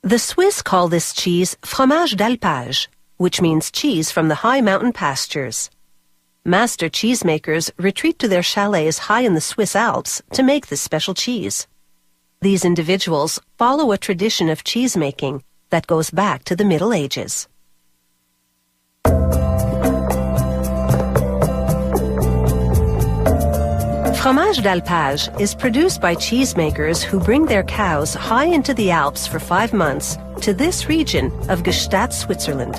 The Swiss call this cheese fromage d'alpage, which means cheese from the high mountain pastures. Master cheesemakers retreat to their chalets high in the Swiss Alps to make this special cheese. These individuals follow a tradition of cheesemaking that goes back to the Middle Ages. Fromage d'alpage is produced by cheesemakers who bring their cows high into the Alps for 5 months to this region of Gstaad, Switzerland.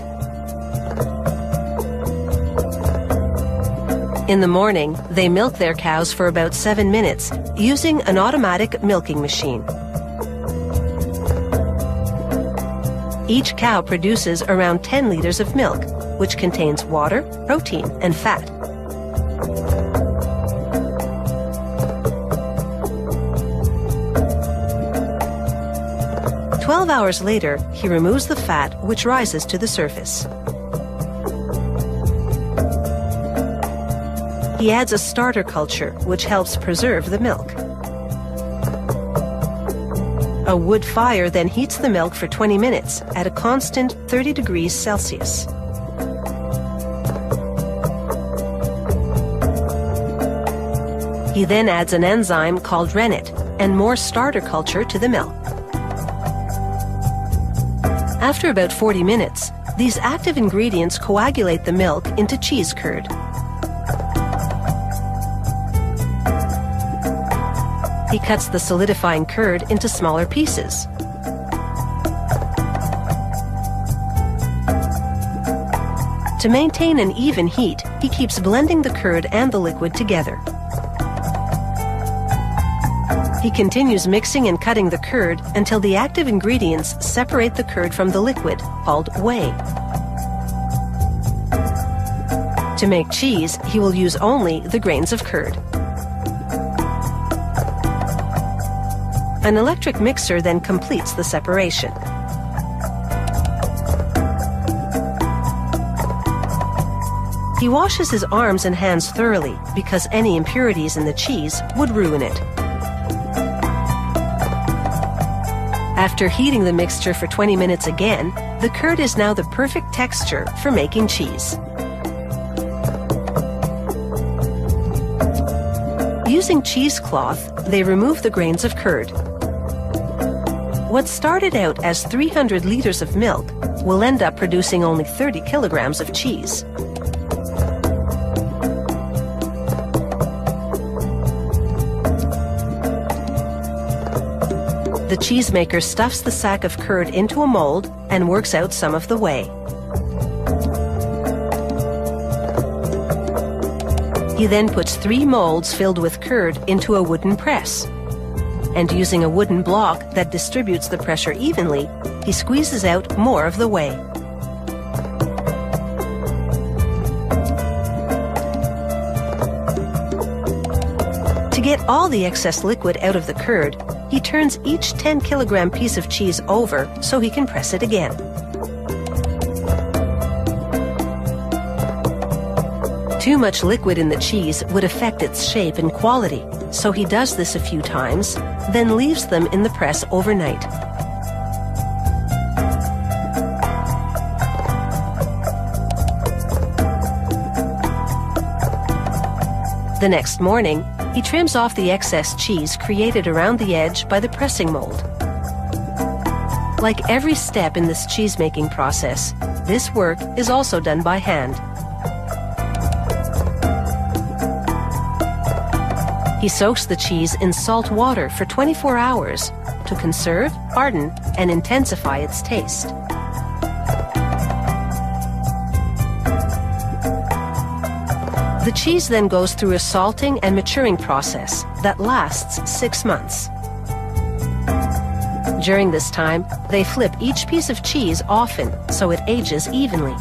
In the morning, they milk their cows for about 7 minutes using an automatic milking machine. Each cow produces around 10 liters of milk, which contains water, protein, and fat. "12 hours later, he removes the fat, which rises to the surface. He adds a starter culture, which helps preserve the milk. A wood fire then heats the milk for 20 minutes at a constant 30 degrees Celsius. He then adds an enzyme called rennet and more starter culture to the milk. After about 40 minutes, these active ingredients coagulate the milk into cheese curd. He cuts the solidifying curd into smaller pieces. To maintain an even heat, he keeps blending the curd and the liquid together. He continues mixing and cutting the curd until the active ingredients separate the curd from the liquid, called whey. To make cheese, he will use only the grains of curd. An electric mixer then completes the separation. He washes his arms and hands thoroughly because any impurities in the cheese would ruin it. After heating the mixture for 20 minutes again, the curd is now the perfect texture for making cheese. Using cheesecloth, they remove the grains of curd. What started out as 300 liters of milk will end up producing only 30 kilograms of cheese. The cheesemaker stuffs the sack of curd into a mold and works out some of the whey. He then puts 3 molds filled with curd into a wooden press. And using a wooden block that distributes the pressure evenly, he squeezes out more of the whey. To get all the excess liquid out of the curd, he turns each 10-kilogram piece of cheese over so he can press it again. Too much liquid in the cheese would affect its shape and quality, so he does this a few times, then leaves them in the press overnight. The next morning, he trims off the excess cheese created around the edge by the pressing mold. Like every step in this cheese-making process, this work is also done by hand. He soaks the cheese in salt water for 24 hours to conserve, harden, and intensify its taste. The cheese then goes through a salting and maturing process that lasts 6 months. During this time, they flip each piece of cheese often so it ages evenly.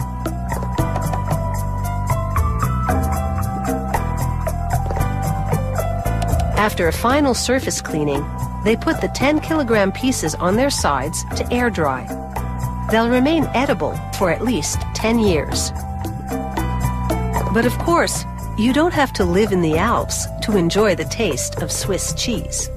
After a final surface cleaning, they put the 10-kilogram pieces on their sides to air dry. They'll remain edible for at least 10 years. But of course, you don't have to live in the Alps to enjoy the taste of Swiss cheese.